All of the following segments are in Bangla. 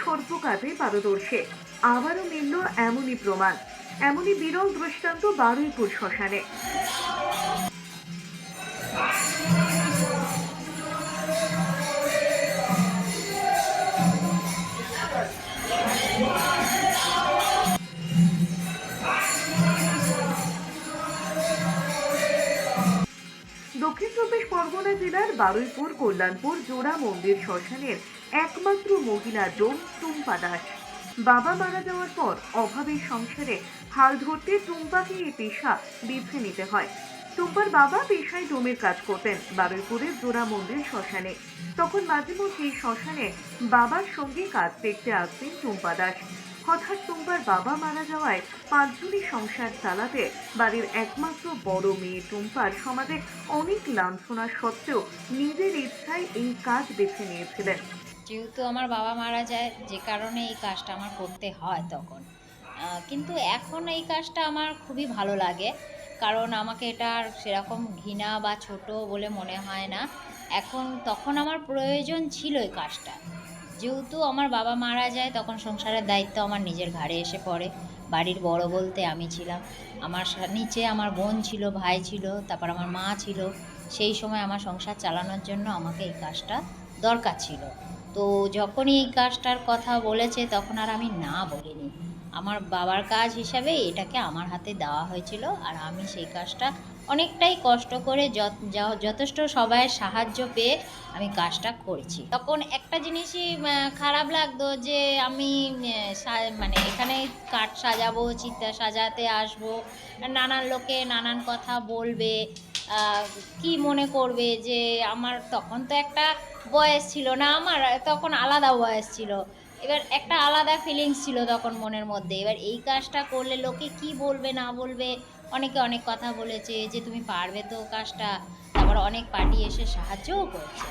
সর্বকাজে পারদর্শী। আবারও মিলল এমনই প্রমাণ, এমনই বিরল দৃষ্টান্ত বারুইপুর শ্মশানে। দক্ষিণ চব্বিশ পরগনা জেলার বারুইপুর কল্যাণপুর জোড়া মন্দির শ্মশানের একমাত্র মহিলা ডোম টুম্পা দাস। বাবা মারা যাওয়ার পর অভাবের সংসারে হাল ধরতে টুম্পাকে এই পেশা বেছে নিতে হয়। টুম্পার বাবা পেশায় ডোমের কাজ করতেন বারুইপুরের জোড়া মন্দির শ্মশানে। তখন মাঝে মধ্যে এই শ্মশানে বাবার সঙ্গে কাজ দেখতে আসতেন টুম্পা দাস। হঠাৎ টুম্পার বাবা মারা যাওয়ায় পাঁচজনই সংসার চালাতে বাড়ির একমাত্র বড় মেয়ে টুম্পার সমাজে অনেক লাঞ্ছনা সত্ত্বেও নিজের ইচ্ছায় এই কাজ বেছে নিয়েছিলেন। যেহেতু আমার বাবা মারা যায়, যে কারণে এই কাজটা আমার করতে হয় তখন, কিন্তু এখন এই কাজটা আমার খুবই ভালো লাগে, কারণ আমাকে এটা আর সেরকম ঘৃণা বা ছোট বলে মনে হয় না। তখন আমার প্রয়োজন ছিল এই কাজটা। যেহেতু আমার বাবা মারা যায়, তখন সংসারের দায়িত্ব আমার নিজের ঘাড়ে এসে পড়ে। বাড়ির বড় বলতে আমি ছিলাম, আমার নিচে আমার বোন ছিল, ভাই ছিল, তারপর আমার মা ছিল। সেই সময় আমার সংসার চালানোর জন্য আমাকে এই কাজটা দরকার ছিল। তো যখনই এই কাজটার কথা বলেছে, তখন আর আমি না বলিনি। আমার বাবার কাজ হিসাবে এটাকে আমার হাতে দেওয়া হয়েছিল, আর আমি সেই কাজটা অনেকটাই কষ্ট করে যথেষ্ট সবাইয়ের সাহায্য পেয়ে আমি কাজটা করেছি। তখন একটা জিনিসই খারাপ লাগতো, যে আমি মানে এখানে কাঠ সাজাবো, চিতা সাজাতে আসবো, নানান লোকে নানান কথা বলবে, কি মনে করবে, যে আমার তখন তো একটা বয়স ছিল না, আমার তখন আলাদা বয়স ছিল। এবার একটা আলাদা ফিলিংস ছিল তখন মনের মধ্যে। এবার এই কাজটা করলে লোকে কি বলবে না বলবে, অনেকে অনেক কথা বলেছে যে তুমি পারবে তো কাজটা। তারপর অনেক পার্টি এসে সাহায্যও করছে।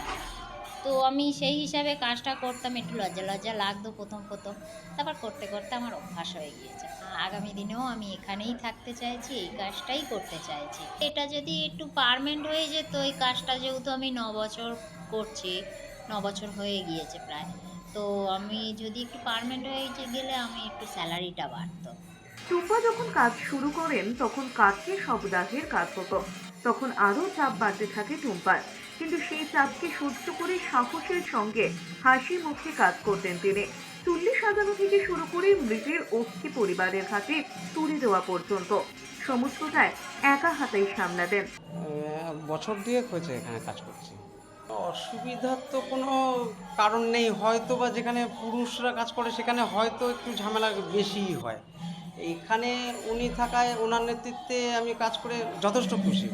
তো আমি সেই হিসাবে কাজটা করতাম, একটু লজ্জা লজ্জা লাগতো প্রথম প্রথম। তারপর করতে করতে আমার অভ্যাস হয়ে গিয়েছে। আগামী দিনেও আমি এখানেই থাকতে চাইছি, এই কাজটাই করতে চাইছি। এটা যদি একটু পার্মানেন্ট হয়ে যেত, এই কাজটা যেহেতু আমি 9 বছর করছি, 9 বছর হয়ে গিয়েছে প্রায়, তো আমি যদি একটু পার্মানেন্ট হয়ে গেলে আমি একটু স্যালারিটা বাড়তো। টুম্পা যখন কাজ শুরু করেন তখন কাঠে সপ্তাহের কাজ হতো। তখন আরো চাপ বাড়তে থাকে টুম্পার, কিন্তু সেই চাপকে সহ্য করে সাহসের সঙ্গে হাসি মুখে কাজ করতেন তিনি। চুল্লি সাজানো থেকে শুরু করে মৃতের অস্থি পরিবারের হাতে তুলে দেওয়া পর্যন্ত সমস্তটাই একা হাতেই সামলাতেন। বছর দুয়েক হয়েছে এখানে কাজ করছি। অসুবিধার তো কোনো কারণ নেই, হয়তো বা যেখানে পুরুষরা কাজ করে সেখানে হয়তো একটু ঝামেলা বেশিই হয়। এইখানে উনি থাকায় ওনার নেতৃত্বে আমি কাজ করে যথেষ্ট খুশি।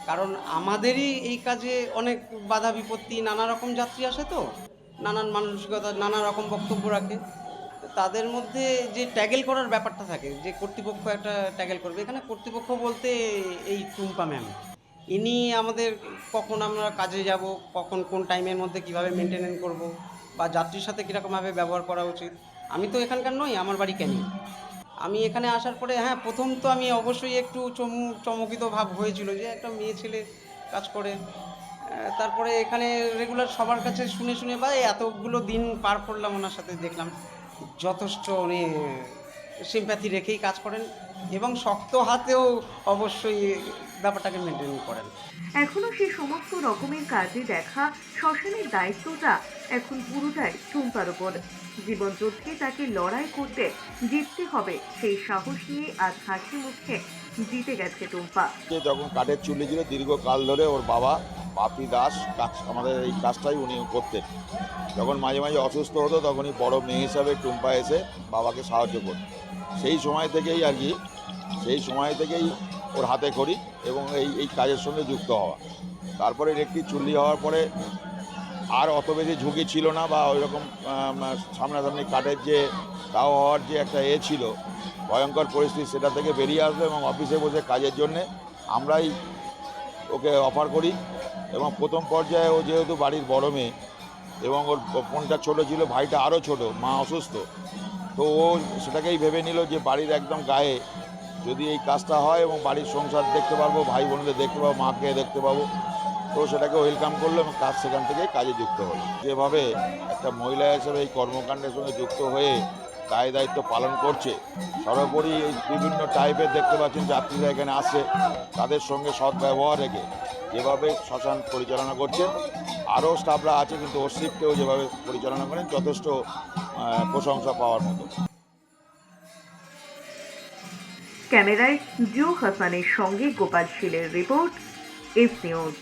কারণ আমাদেরই এই কাজে অনেক বাধা বিপত্তি, নানা রকম যাত্রী আসে, তো নানান মানসিকতা, নানা রকম বক্তব্য রাখে। তাদের মধ্যে যে ট্যাগেল করার ব্যাপারটা থাকে, যে কর্তৃপক্ষ একটা ট্যাগেল করবে, এখানে কর্তৃপক্ষ বলতে এই টুম্পা ম্যাম, ইনি আমাদের কখন আমরা কাজে যাব, কখন কোন টাইমের মধ্যে কিভাবে মেনটেনেন্স করব, বা যাত্রীর সাথে কীরকমভাবে ব্যবহার করা উচিত। আমি তো এখানকার নই, আমার বাড়ি ক্যানিং। আমি এখানে আসার পরে হ্যাঁ, প্রথম তো আমি অবশ্যই একটু চমকিত ভাব হয়েছিল, যে একটা মেয়ে ছেলে কাজ করে। তারপরে এখানে রেগুলার সবার কাছে শুনে শুনে বা এতগুলো দিন পার করলাম ওনার সাথে, দেখলাম যথেষ্ট উনি সিম্প্যাথি রেখেই কাজ করেন, এবং শক্ত হাতেও অবশ্যই ব্যাপারটাকে মেনটেন করেন। এখনো সেই সমস্ত রকমের কাজে দেখা শ্মশানের দায়িত্বটা এখন পুরোটাই টুম্পার উপর। জীবন যুদ্ধে তাকে লড়াই করতে জিততে হবে, সেই সাহস নিয়ে আজ হাসি মুখে জিতে গেছে টুম্পা। যখন কাঠের চুল্লি ছিল দীর্ঘকাল ধরে, ওর বাবা বাপি দাস আমাদের এই কাজটাই উনি করতেন। যখন মাঝে মাঝে অসুস্থ হতো তখনই বড় মেয়ে হিসাবে টুম্পা এসে বাবাকে সাহায্য করত। সেই সময় থেকেই আর কি, সেই সময় থেকেই ওর হাতে খড়ি এবং এই কাজের সঙ্গে যুক্ত হওয়া। তারপরে একটি চুল্লি হওয়ার পরে আর অত বেশি ঝুঁকি ছিল না, বা ওই রকম সামনাসামনি কাঠের যে তাও হওয়ার যে একটা ছিল ভয়ঙ্কর পরিস্থিতি, সেটা থেকে বেরিয়ে আসলো এবং অফিসে বসে কাজের জন্যে আমরাই ওকে অফার করি। এবং প্রথম পর্যায়ে ও যেহেতু বাড়ির বড় মেয়ে এবং ওর বোনটা ছোটো ছিল, ভাইটা আরও ছোট, মা অসুস্থ, তো ও সেটাকেই ভেবে নিল যে বাড়ির একদম গায়ে যদি এই কাজটা হয় এবং বাড়ির সংসার দেখতে পারবো, ভাই বোনদের দেখতে পাবো, মাকে দেখতে পাবো, তো সেটাকে ওয়েলকাম করলো এবং কাজ সেখান থেকে কাজে যুক্ত হলো। যেভাবে একটা মহিলা হিসেবে এই কর্মকাণ্ডের সঙ্গে যুক্ত হয়ে দায় দায়িত্ব পালন করছে, সর্বোপরি এই বিভিন্ন টাইপের দেখতে পাচ্ছেন যাত্রীরা এখানে আসে, তাদের সঙ্গে সদ্ব্যবহার রেখে যেভাবে শ্মশান পরিচালনা করছেন, আরও স্টাফরা আছে কিন্তু ওর শিফটেও যেভাবে পরিচালনা করেন যথেষ্ট প্রশংসা পাওয়ার মতো। ক্যামেরায় জিও হাসানের সঙ্গে গোপাল শীলের রিপোর্ট, এস নিউজ।